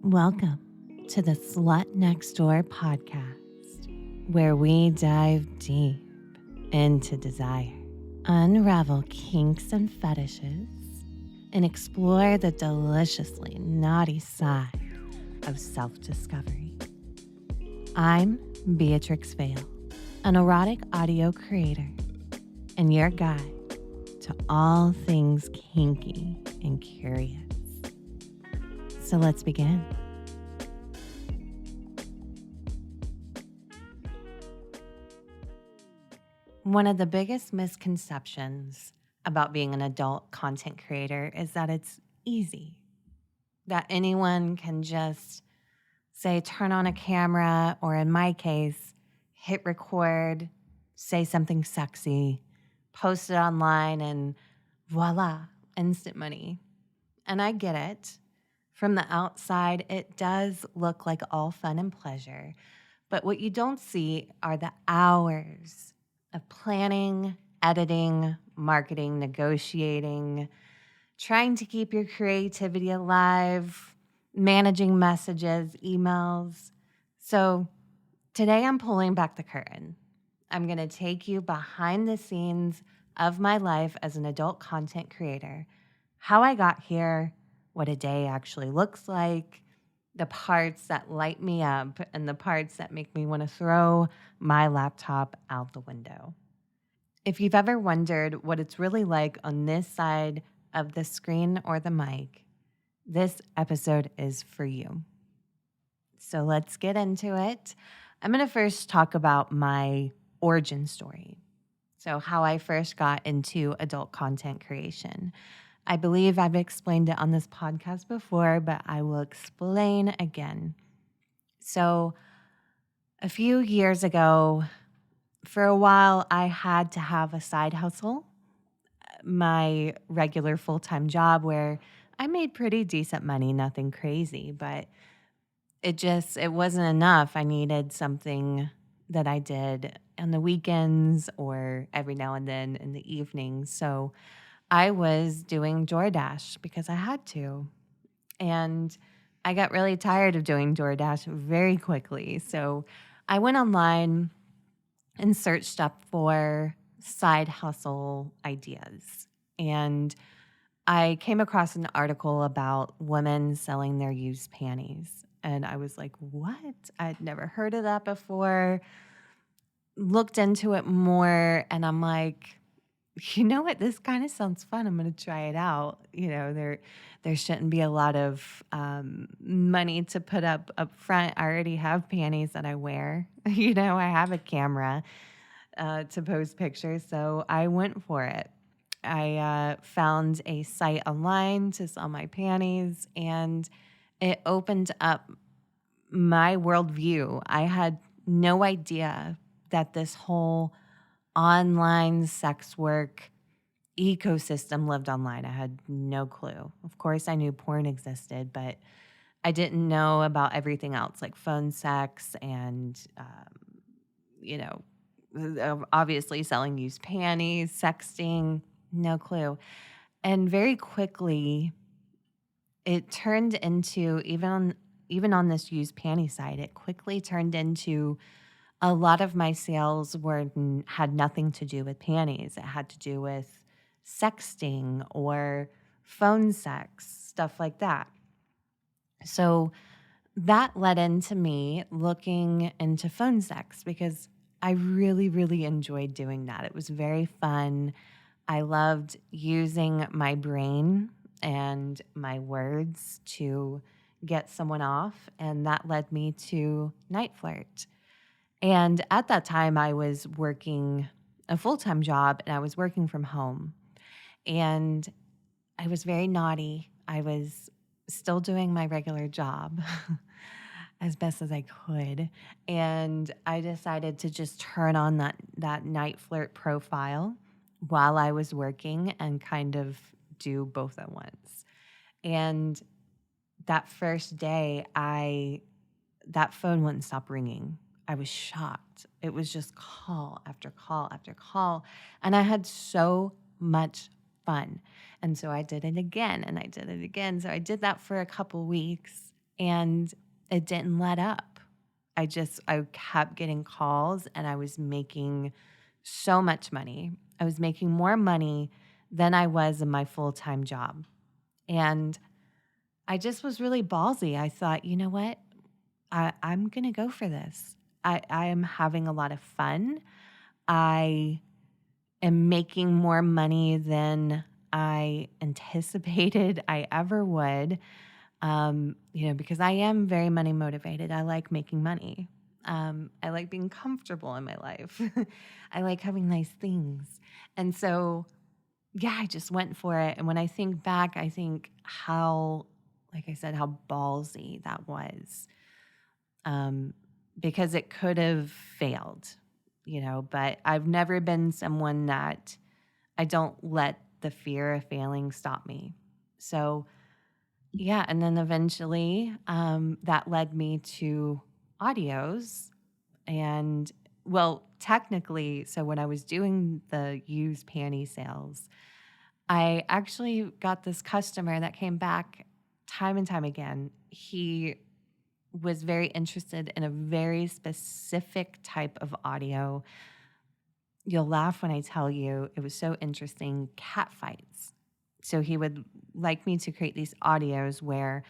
Welcome to the Slut Next Door podcast, where we dive deep into desire, unravel kinks and fetishes, and explore the deliciously naughty side of self-discovery. I'm Beatrix Vale, an erotic audio creator, and your guide to all things kinky and curious. So let's begin. One of the biggest misconceptions about being an adult content creator is that it's easy, that anyone can just say, turn on a camera, or in my case, hit record, say something sexy, post it online, and voila, instant money. And I get it. From the outside, it does look like all fun and pleasure. But what you don't see are the hours of planning, editing, marketing, negotiating, trying to keep your creativity alive, managing messages, emails. So today I'm pulling back the curtain. I'm going to take you behind the scenes of my life as an adult content creator, how I got here, what a day actually looks like, the parts that light me up, and the parts that make me want to throw my laptop out the window. If you've ever wondered what it's really like on this side of the screen or the mic, this episode is for you. So let's get into it. I'm going to first talk about my origin story. So, how I first got into adult content creation. I believe I've explained it on this podcast before, but I will explain again. So, a few years ago, for a while, I had to have a side hustle, my regular full-time job where I made pretty decent money, nothing crazy, but it wasn't enough. I needed something that I did on the weekends or every now and then in the evenings. So I was doing DoorDash because I had to. And I got really tired of doing DoorDash very quickly. So I went online and searched up for side hustle ideas. And I came across an article about women selling their used panties. And I was like, what? I'd never heard of that before. Looked into it more, and I'm like, you know what? This kind of sounds fun. I'm going to try it out. There shouldn't be a lot of money to put up front. I already have panties that I wear. I have a camera to post pictures, so I went for it. I found a site online to sell my panties, and it opened up my worldview. I had no idea that this whole online sex work ecosystem lived online. I had no clue. Of course, I knew porn existed, but I didn't know about everything else like phone sex and, you know, obviously selling used panties, sexting, no clue. And very quickly, it turned into, even on this used panty site, it quickly turned into a lot of my sales had nothing to do with panties. It had to do with sexting or phone sex, stuff like that. So that led into me looking into phone sex because I really, really enjoyed doing that. It was very fun. I loved using my brain and my words to get someone off, and that led me to Night Flirt. And at that time, I was working a full-time job and I was working from home. And I was very naughty. I was still doing my regular job as best as I could. And I decided to just turn on that Night Flirt profile while I was working and kind of do both at once. And that first day, that phone wouldn't stop ringing. I was shocked. It was just call after call after call. And I had so much fun. And so I did it again and I did it again. So I did that for a couple weeks. and it didn't let up. I kept getting calls and I was making so much money. I was making more money than I was in my full-time job. And I just was really ballsy. I thought, you know what? I'm going to go for this. I am having a lot of fun. I am making more money than I anticipated I ever would. Because I am very money motivated. I like making money. I like being comfortable in my life. I like having nice things. And so, yeah, I just went for it. And when I think back, I think how, like I said, how ballsy that was, um, because it could have failed, but I've never been someone that I don't let the fear of failing stop me. So, yeah, and then eventually, that led me to audios. And well, technically, so when I was doing the used panty sales, I actually got this customer that came back time and time again. He was very interested in a very specific type of audio. You'll laugh when I tell you it was so interesting, cat fights. So he would like me to create these audios where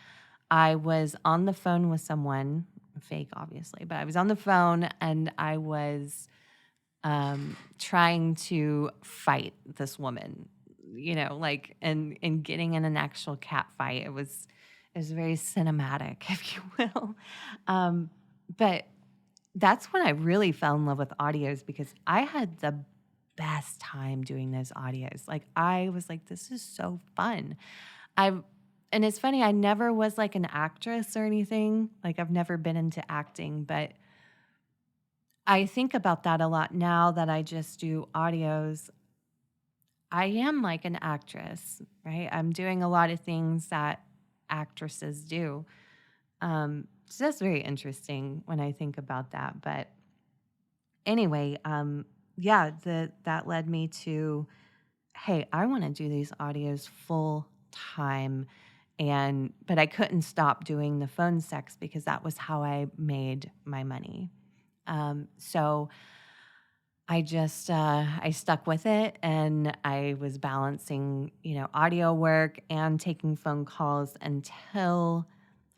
I was on the phone with someone, fake obviously, but I was on the phone and I was trying to fight this woman, and getting in an actual cat fight. It was very cinematic, if you will. Um, but that's when I really fell in love with audios because I had the best time doing those audios. Like I was like, this is so fun. I've and it's funny, I never was like an actress or anything. Like I've never been into acting, but I think about that a lot now that I just do audios. I am like an actress, right? I'm doing a lot of things that actresses do. So that's very interesting when I think about that. But anyway, yeah, that led me to, hey, I want to do these audios full time. But I couldn't stop doing the phone sex because that was how I made my money. So I stuck with it and I was balancing, audio work and taking phone calls until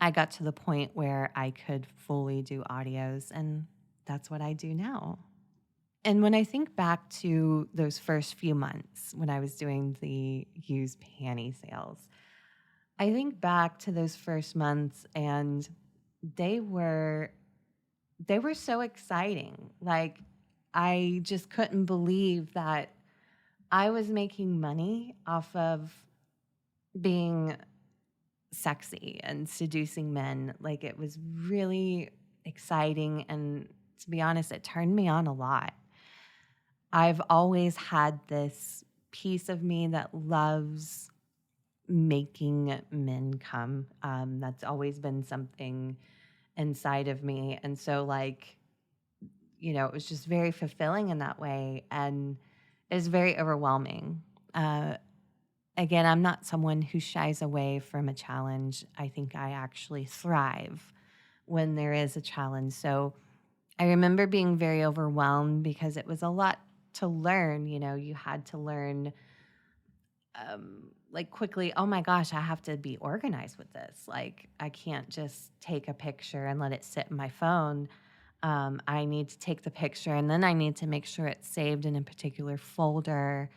I got to the point where I could fully do audios. And that's what I do now. And when I think back to those first few months when I was doing the used panty sales, I think back to those first months and they were they were so exciting. Like I just couldn't believe that I was making money off of being sexy and seducing men. Like it was really exciting and to be honest, it turned me on a lot. I've always had this piece of me that loves making men come. That's always been something inside of me. And so, like, it was just very fulfilling in that way. And it's very overwhelming. Uh, Again, I'm not someone who shies away from a challenge. I think I actually thrive when there is a challenge. So I remember being very overwhelmed because it was a lot to learn. You had to learn like quickly, oh my gosh, I have to be organized with this. Like, I can't just take a picture and let it sit in my phone. I need to take the picture and then I need to make sure it's saved in a particular folder.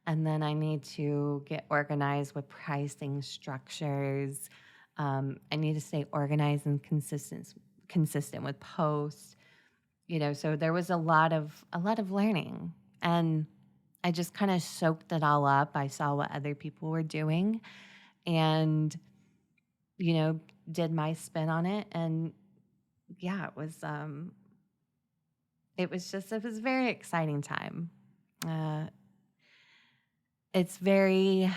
And then I need to get organized with pricing structures. I need to stay organized and consistent with posts. So there was a lot of learning, and I just kind of soaked it all up. I saw what other people were doing, and you know, did my spin on it. And yeah, it was a very exciting time. Uh, it's very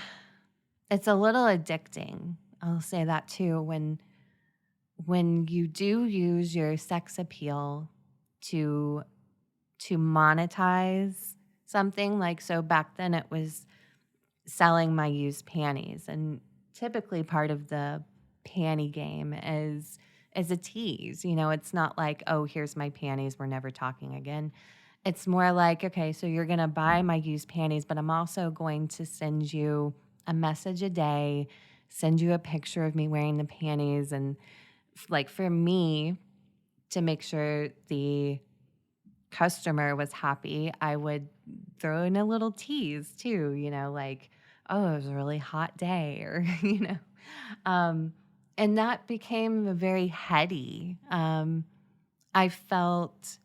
it's a little addicting. I'll say that too. When you do use your sex appeal to monetize something, like, so back then it was selling my used panties, and typically part of the panty game as a tease. You know, it's not like, oh, here's my panties, we're never talking again. It's more like, okay, so you're gonna buy my used panties, but I'm also going to send you a message a day, send you a picture of me wearing the panties, and like for me to make sure the customer was happy, I would throw in a little tease too, you know, like, oh, it was a really hot day, or, you know. Um, and that became a very heady. I felt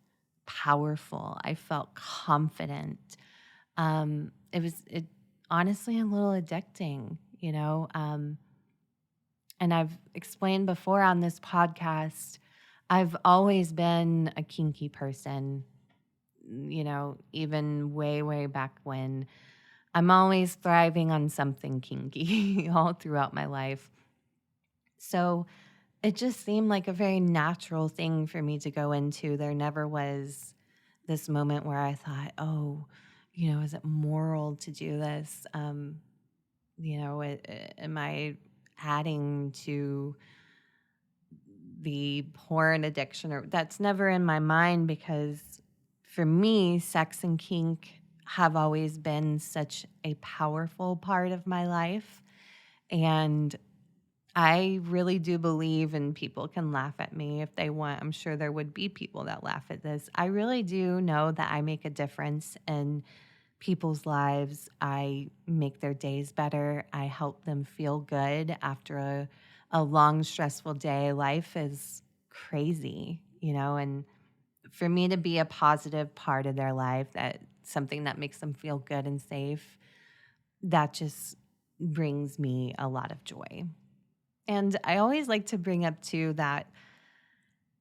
powerful. I felt confident. It was honestly a little addicting, you know. And I've explained before on this podcast, I've always been a kinky person, you know, even way, way back when. I'm always thriving on something kinky all throughout my life. So it just seemed like a very natural thing for me to go into. There never was this moment where I thought, oh, you know, is it moral to do this? You know, am I adding to the porn addiction? Or that's never in my mind, because for me, sex and kink have always been such a powerful part of my life. And I really do believe, and people can laugh at me if they want. I'm sure there would be people that laugh at this. I really do know that I make a difference in people's lives. I make their days better. I help them feel good after a long, stressful day. Life is crazy, you know, and for me to be a positive part of their life, that something that makes them feel good and safe, that just brings me a lot of joy. And I always like to bring up too that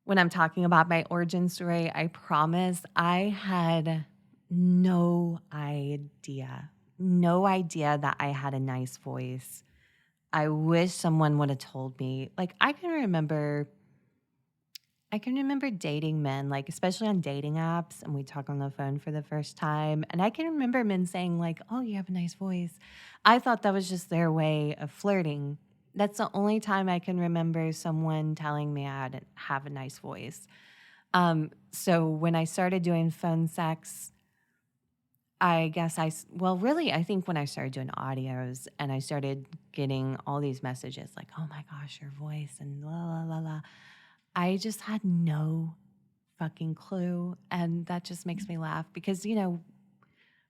when I'm talking about my origin story, I promise I had no idea that I had a nice voice. I wish someone would have told me. Like I can remember dating men, like especially on dating apps, and we talk on the phone for the first time. And I can remember men saying, like, oh, you have a nice voice. I thought that was just their way of flirting. That's the only time I can remember someone telling me have a nice voice. So when I started doing phone sex, really, I think when I started doing audios and I started getting all these messages like, oh my gosh, your voice and la, la, la, la. I just had no fucking clue. And that just makes me laugh because, you know,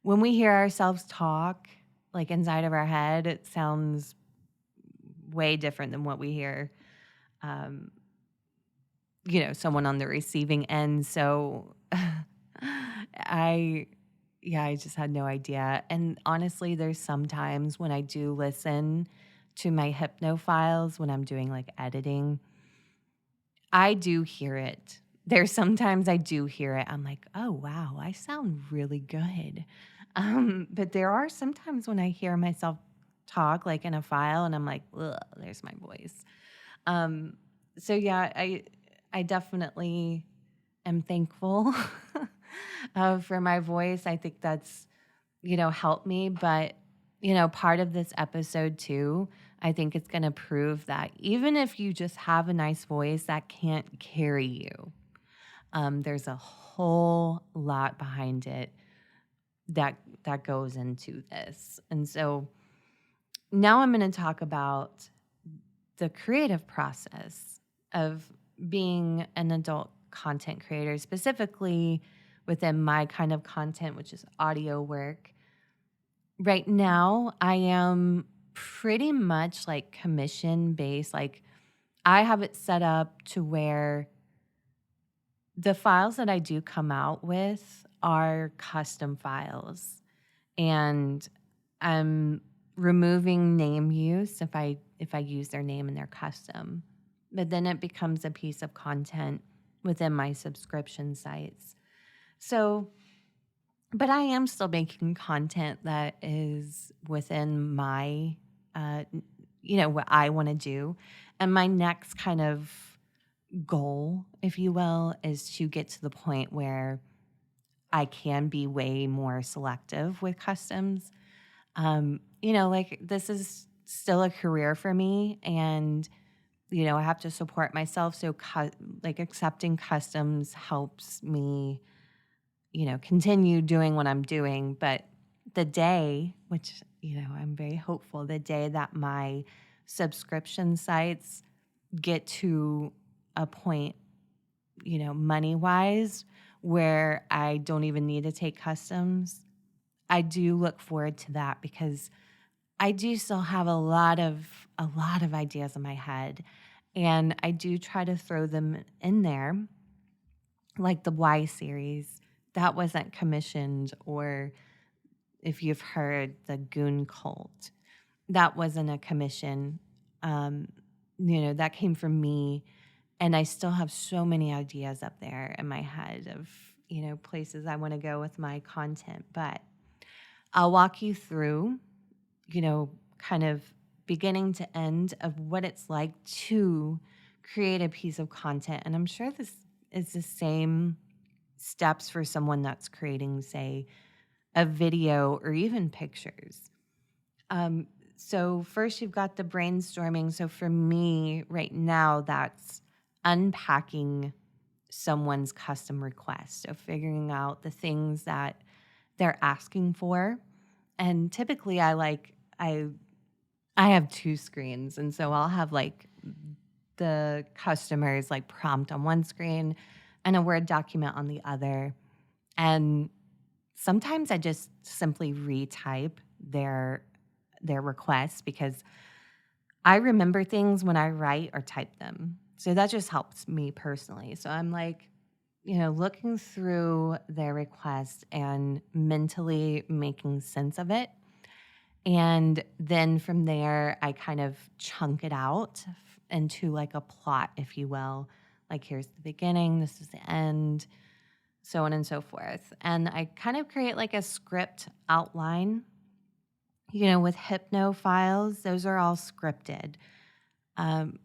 when we hear ourselves talk, like inside of our head, it sounds way different than what we hear, um, you know, someone on the receiving end. So I, yeah, I just had no idea. And honestly, there's sometimes when I do listen to my hypno files when I'm doing like editing, I do hear it. There's sometimes I do hear it. I'm like, oh, wow, I sound really good. But there are sometimes when I hear myself talk like in a file and I'm like, ugh, there's my voice. Um, so yeah, I definitely am thankful for my voice. I think that's, you know, helped me. But, you know, part of this episode too, I think it's going to prove that even if you just have a nice voice, that can't carry you. There's a whole lot behind it that that goes into this. And so now I'm going to talk about the creative process of being an adult content creator, specifically within my kind of content, which is audio work. Right now, I am pretty much like commission based. Like I have it set up to where the files that I do come out with are custom files. And I'm removing name use if I use their name and they're custom. But then it becomes a piece of content within my subscription sites. So, but I am still making content that is within my, uh, what I want to do. And my next kind of goal, if you will, is to get to the point where I can be way more selective with customs. Like this is still a career for me. And I have to support myself. So, like, accepting customs helps me, continue doing what I'm doing. But the day, which, I'm very hopeful, the day that my subscription sites get to a point, money wise, where I don't even need to take customs, I do look forward to that because I do still have a lot of ideas in my head, and I do try to throw them in there, like the Y series. That wasn't commissioned, or if you've heard the Goon Cult, that wasn't a commission. Um, that came from me, and I still have so many ideas up there in my head of, places I want to go with my content. But I'll walk you through, kind of beginning to end of what it's like to create a piece of content. And I'm sure this is the same steps for someone that's creating, say, a video or even pictures. Um, so, first, you've got the brainstorming. So, for me right now, that's unpacking someone's custom request. So, figuring out the things that they're asking for. And typically, I have two screens, and so I'll have like the customer's like prompt on one screen and a Word document on the other. And sometimes I just simply retype their requests because I remember things when I write or type them. So that just helps me personally. So I'm like, looking through their request and mentally making sense of it. And then from there, I kind of chunk it out into like a plot, if you will. Like, here's the beginning, this is the end, so on and so forth. And I kind of create like a script outline. With hypno files, those are all scripted.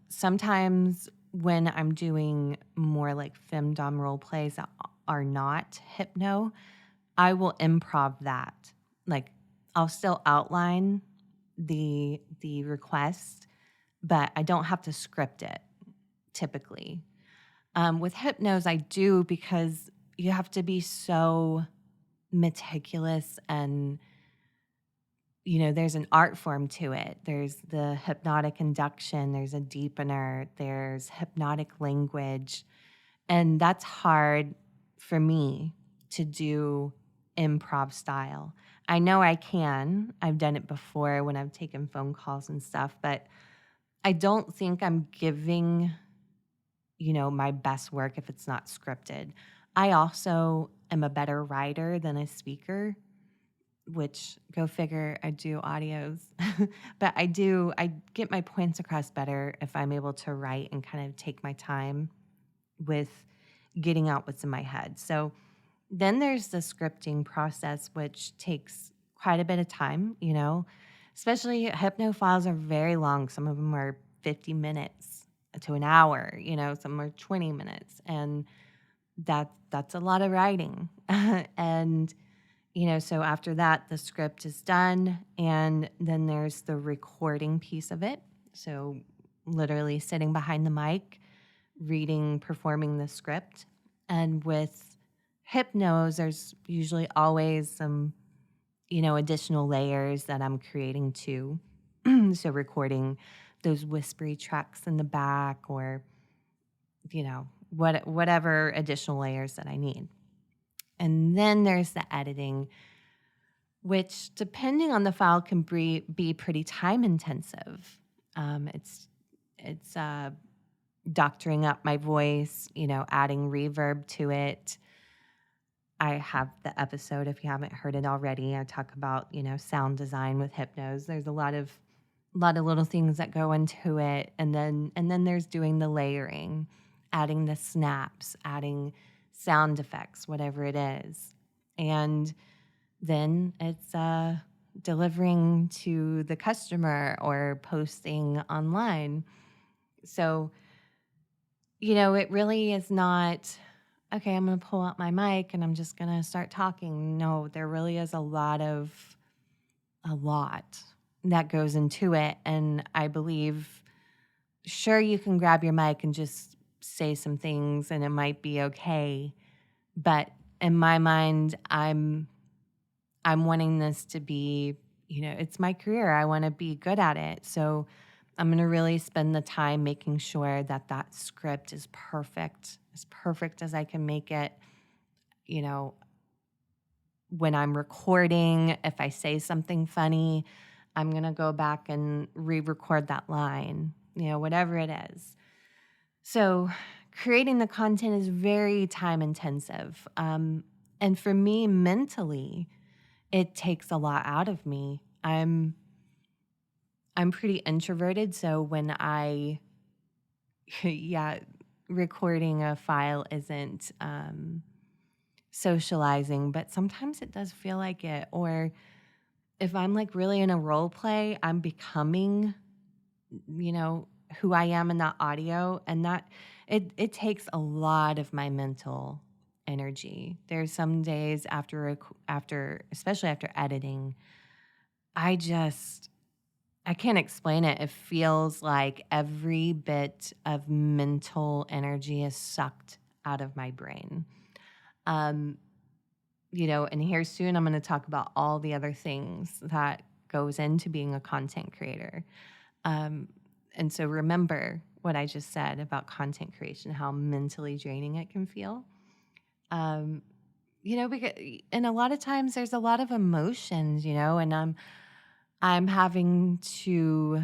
Sometimes when I'm doing more like femdom role plays that are not hypno, I will improv that. Like, I'll still outline the request, but I don't have to script it typically. With hypnos, I do because you have to be so meticulous, and there's an art form to it. There's the hypnotic induction, there's a deepener, there's hypnotic language, and that's hard for me to do improv style. I know I can. I've done it before when I've taken phone calls and stuff, but I don't think I'm giving, my best work if it's not scripted. I also am a better writer than a speaker, which, go figure, I do audios. But I get my points across better if I'm able to write and kind of take my time with getting out what's in my head. So then there's the scripting process, which takes quite a bit of time, especially hypno files are very long. Some of them are 50 minutes to an hour, some are 20 minutes. And that's a lot of writing. And, so after that, the script is done. And then there's the recording piece of it. So literally sitting behind the mic, reading, performing the script. And with hypnos, there's usually always some, additional layers that I'm creating too. So recording those whispery tracks in the back, or, whatever additional layers that I need. And then there's the editing, which, depending on the file, can be pretty time intensive. It's doctoring up my voice, adding reverb to it. I have the episode, if you haven't heard it already. I talk about, sound design with hypnos. There's a lot of little things that go into it. And then there's doing the layering, adding the snaps, adding sound effects, whatever it is. And then it's delivering to the customer or posting online. So, it really is not, okay, I'm going to pull out my mic and I'm just going to start talking. No, there really is a lot that goes into it. And I believe, sure, you can grab your mic and just say some things and it might be okay, but in my mind, I'm wanting this to be, it's my career. I want to be good at it. So I'm going to really spend the time making sure that that script is perfect, as perfect as I can make it. You know, when I'm recording, if I say something funny, I'm going to go back and re-record that line, whatever it is. So creating the content is very time intensive. And for me, mentally, it takes a lot out of me. I'm pretty introverted, so when I yeah, recording a file isn't socializing, but sometimes it does feel like it. Or if I'm like really in a role play, I'm becoming, who I am in that audio, and that it takes a lot of my mental energy. There's some days after especially after editing, I just I can't explain it. It feels like every bit of mental energy is sucked out of my brain. Um, and here soon I'm going to talk about all the other things that goes into being a content creator. Um, and so remember what I just said about content creation, how mentally draining it can feel. Um, because and a lot of times there's a lot of emotions, and I'm having to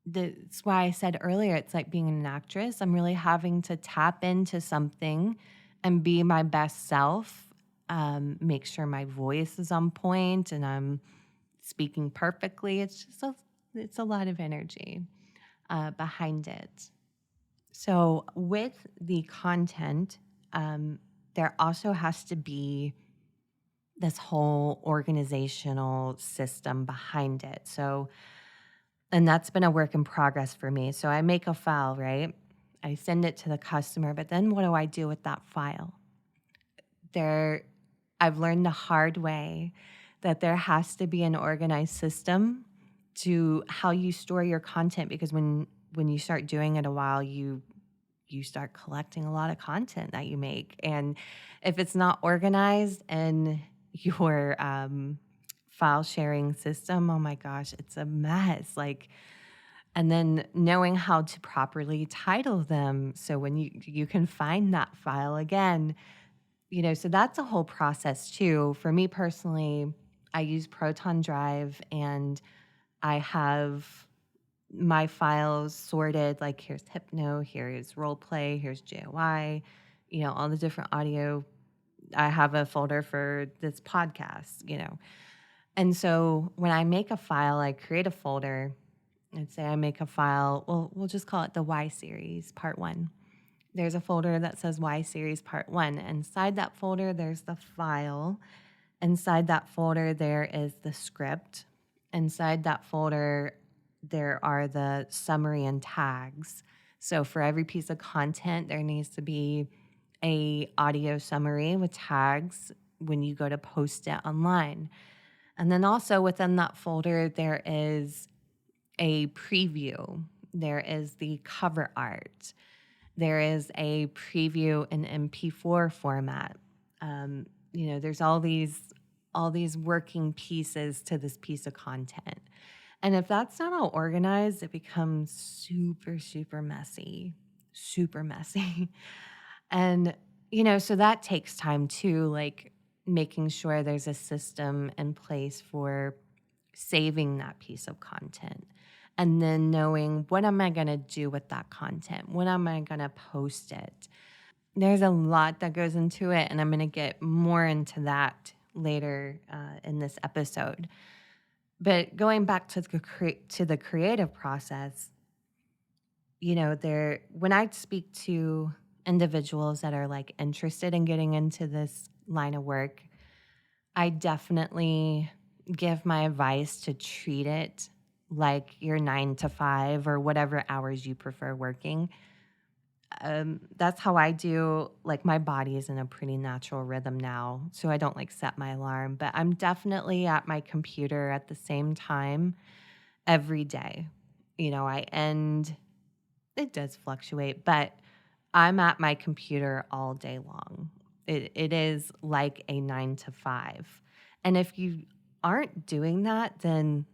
that's why I said earlier, it's like being an actress. I'm really having to tap into something and be my best self, make sure my voice is on point and I'm speaking perfectly. It's a lot of energy behind it. So with the content, there also has to be this whole organizational system behind it. So and that's been a work in progress for me. So I make a file, right? I send it to the customer, but then what do I do with that file? There, I've learned the hard way that there has to be an organized system to how you store your content, because when you start doing it a while, you start collecting a lot of content that you make, and if it's not organized and your file sharing system, oh my gosh, it's a mess. Like, and then knowing how to properly title them so when you can find that file again, so that's a whole process too. For me personally, I use Proton Drive, and I have my files sorted, like here's hypno, here's role play, here's JOI, all the different audio. I have a folder for this podcast. And so when I make a file, I create a folder. Let's say I make a file, well, we'll just call it the Y series part 1. There's a folder that says Y series part 1. Inside that folder, there's the file. Inside that folder, there is the script. Inside that folder, there are the summary and tags. So for every piece of content, there needs to be a audio summary with tags when you go to post it online. And then also within that folder, there is a preview. There is the cover art. There is a preview in MP4 format. There's all these working pieces to this piece of content. And if that's not all organized, it becomes super, super messy, super messy. And, so that takes time too, like making sure there's a system in place for saving that piece of content. And then knowing, what am I going to do with that content? When am I going to post it? There's a lot that goes into it, and I'm going to get more into that later in this episode. But going back to the creative process, when I speak to individuals that are like interested in getting into this line of work, I definitely give my advice to treat it like your 9 to 5 or whatever hours you prefer working. That's how I do. Like, my body is in a pretty natural rhythm now, so I don't like set my alarm, but I'm definitely at my computer at the same time every day. I end, it does fluctuate, but I'm at my computer all day long. It is like a 9 to 5. And if you aren't doing that, then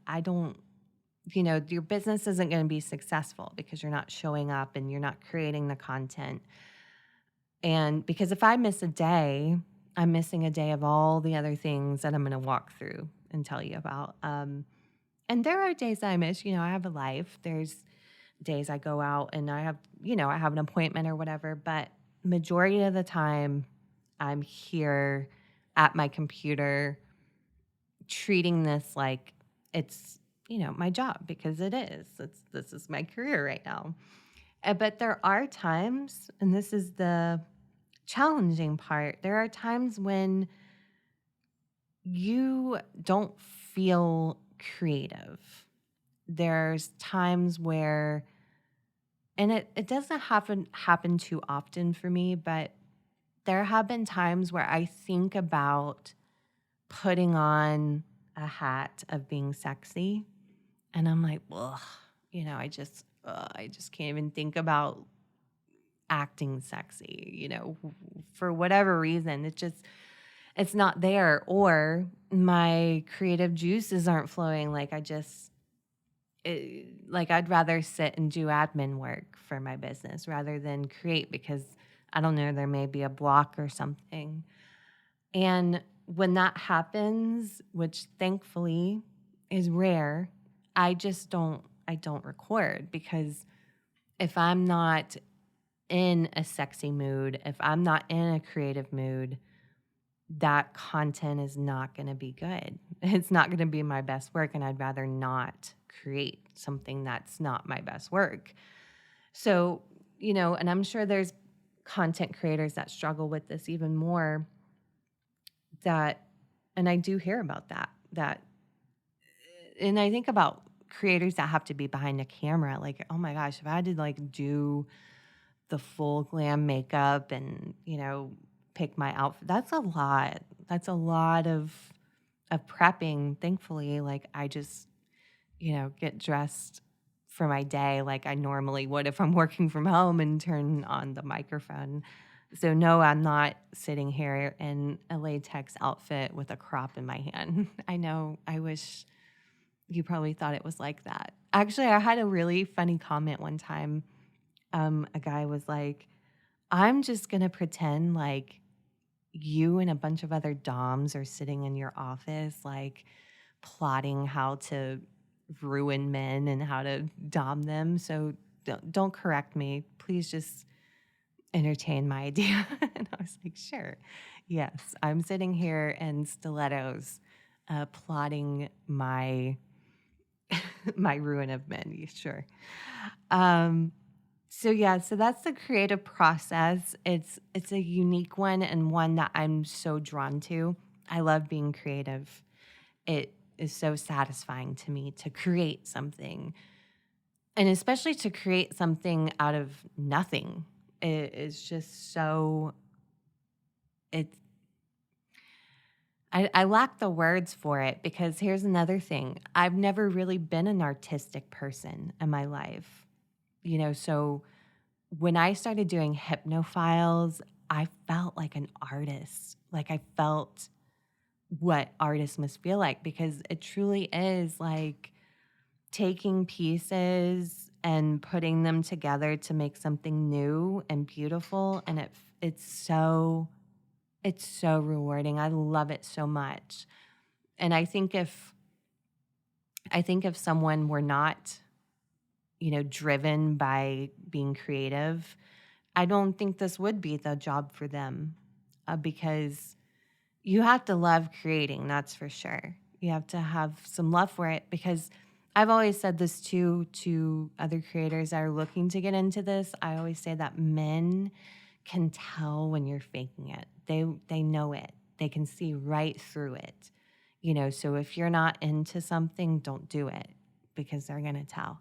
I don't, your business isn't going to be successful because you're not showing up and you're not creating the content. And because if I miss a day, I'm missing a day of all the other things that I'm going to walk through and tell you about. And there are days I miss, I have a life. There's days I go out and I have, I have an appointment or whatever, but majority of the time I'm here at my computer treating this like it's, my job because it is. This is my career right now. But there are times, and this is the challenging part, there are times when you don't feel creative. There's times where, and it doesn't happen too often for me, but there have been times where I think about putting on a hat of being sexy, and I'm like, ugh, I just can't even think about acting sexy, for whatever reason. It's not there, or my creative juices aren't flowing. Like I'd rather sit and do admin work for my business rather than create because I don't know, there may be a block or something. And when that happens, which thankfully is rare, I don't record because if I'm not in a sexy mood, if I'm not in a creative mood, that content is not going to be good. It's not going to be my best work, and I'd rather not create something that's not my best work. So, and I'm sure there's content creators that struggle with this even more, that, and I do hear about that, and I think about creators that have to be behind a camera, like, oh my gosh, if I had to like do the full glam makeup and, pick my outfit, that's a lot. That's a lot of prepping. Thankfully, like I just, get dressed for my day like I normally would if I'm working from home and turn on the microphone. So no, I'm not sitting here in a latex outfit with a crop in my hand. I know, I wish you probably thought it was like that. Actually, I had a really funny comment one time. A guy was like, I'm just going to pretend like you and a bunch of other doms are sitting in your office, like plotting how to ruin men and how to dom them. So don't correct me. Please just entertain my idea. And I was like, sure. Yes, I'm sitting here in stilettos, plotting my my ruin of men. Sure. Um, so yeah, so that's the creative process. It's a unique one and one that I'm so drawn to. I love being creative. It is so satisfying to me to create something, and especially to create something out of nothing. It is just so it I lack the words for it because here's another thing. I've never really been an artistic person in my life. So when I started doing hypnophiles, I felt like an artist. Like I felt what artists must feel like because it truly is like taking pieces and putting them together to make something new and beautiful, and it's so rewarding. I love it so much. And I think if someone were not, driven by being creative, I don't think this would be the job for them, because you have to love creating, that's for sure. You have to have some love for it because I've always said this too to other creators that are looking to get into this. I always say that men can tell when you're faking it. They know it. They can see right through it. So if you're not into something, don't do it because they're going to tell.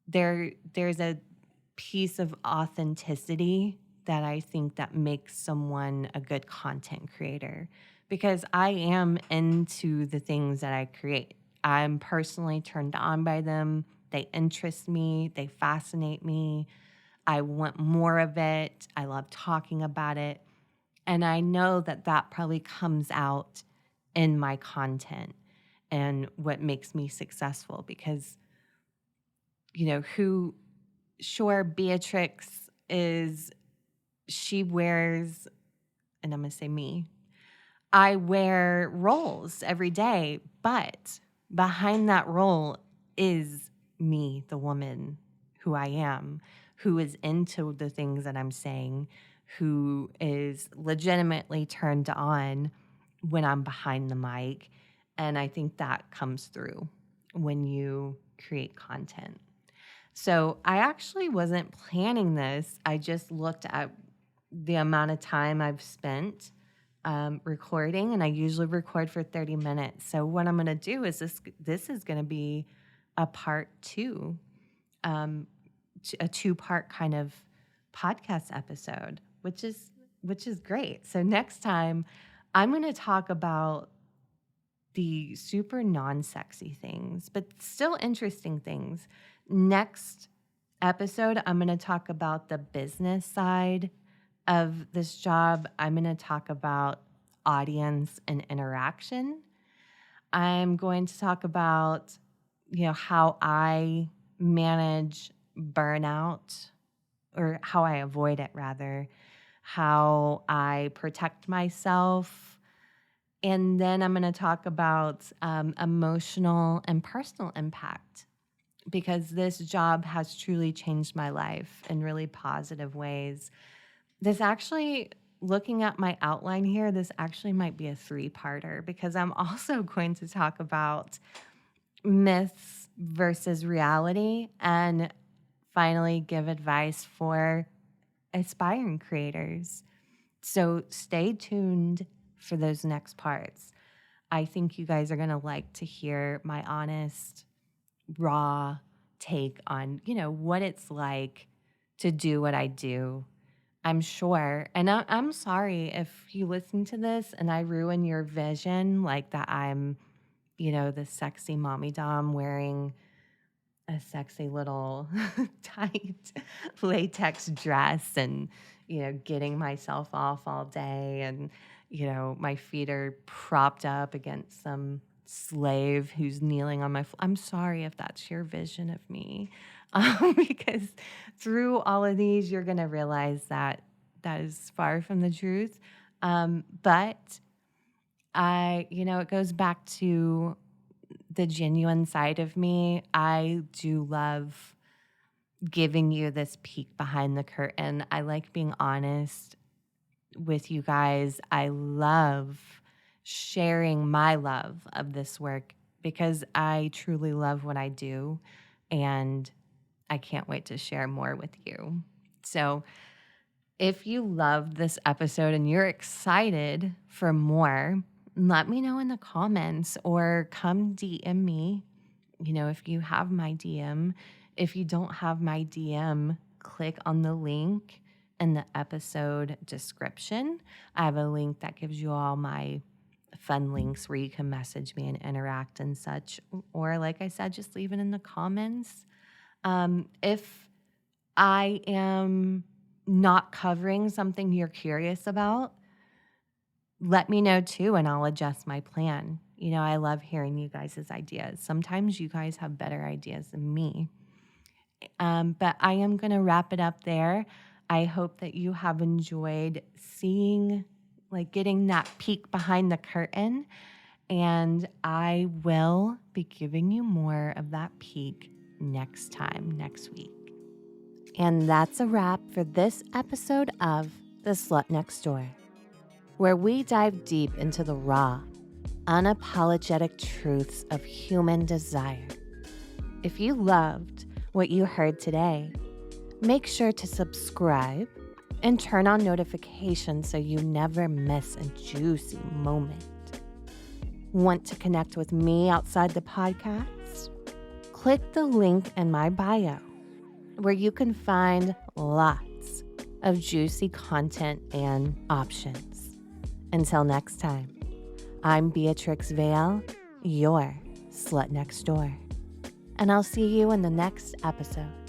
There's a piece of authenticity that I think that makes someone a good content creator because I am into the things that I create. I'm personally turned on by them. They interest me. They fascinate me. I want more of it. I love talking about it. And I know that that probably comes out in my content and what makes me successful because, sure, Beatrix she wears, and I'm going to say me, I wear roles every day, but behind that role is me, the woman who I am, who is into the things that I'm saying, who is legitimately turned on when I'm behind the mic. And I think that comes through when you create content. So I actually wasn't planning this. I just looked at the amount of time I've spent recording, and I usually record for 30 minutes. So what I'm going to do is this is going to be a part two, a two-part kind of podcast episode, which is great. So next time I'm going to talk about the super non-sexy things, but still interesting things. Next episode, I'm going to talk about the business side of this job. I'm going to talk about audience and interaction. I'm going to talk about, how I manage burnout, or how I avoid it rather, how I protect myself. And then I'm going to talk about emotional and personal impact, because this job has truly changed my life in really positive ways. This actually, looking at my outline here, this actually might be a 3-parter, because I'm also going to talk about myths versus reality, and finally give advice for aspiring creators. So stay tuned for those next parts. I think you guys are going to like to hear my honest, raw take on, what it's like to do what I do. I'm sure. And I'm sorry if you listen to this and I ruin your vision, like that I'm, the sexy mommy dom wearing a sexy little tight latex dress and, getting myself off all day. And, my feet are propped up against some slave who's kneeling on my floor. I'm sorry if that's your vision of me. Because through all of these, you're going to realize that that is far from the truth. But it goes back to the genuine side of me. I do love giving you this peek behind the curtain. I like being honest with you guys. I love sharing my love of this work because I truly love what I do, and I can't wait to share more with you. So if you loved this episode and you're excited for more, let me know in the comments or come DM me. If you have my DM. If you don't have my DM, click on the link in the episode description. I have a link that gives you all my fun links where you can message me and interact and such. Or like I said, just leave it in the comments. If I am not covering something you're curious about, let me know too, and I'll adjust my plan. I love hearing you guys' ideas. Sometimes you guys have better ideas than me. But I am going to wrap it up there. I hope that you have enjoyed seeing, getting that peek behind the curtain. And I will be giving you more of that peek next week. And that's a wrap for this episode of The Slut Next Door, where we dive deep into the raw, unapologetic truths of human desire. If you loved what you heard today, make sure to subscribe and turn on notifications so you never miss a juicy moment. Want to connect with me outside the podcast? Click the link in my bio where you can find lots of juicy content and options. Until next time, I'm Beatrix Vale, your Slut Next Door. And I'll see you in the next episode.